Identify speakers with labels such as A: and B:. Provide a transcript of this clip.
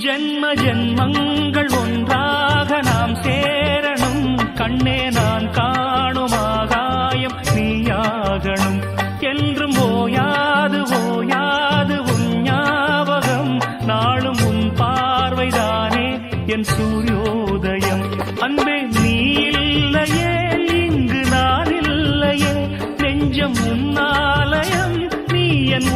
A: ஜென்ம ஜென்மங்கள் ஒன்றாக நாம் சேரணும். கண்ணே நான் காணும் ஆகாயம் நீயாகணும். என்றும் ஓயாது ஓயாது உன் ஞாபகம். நாளும் உன் பார்வைதானே என் சூரியோதயம். அன்பே நீ இல்லையே இங்கு நான் இல்லையே. நெஞ்சம் உன்னாலயம் நீ என்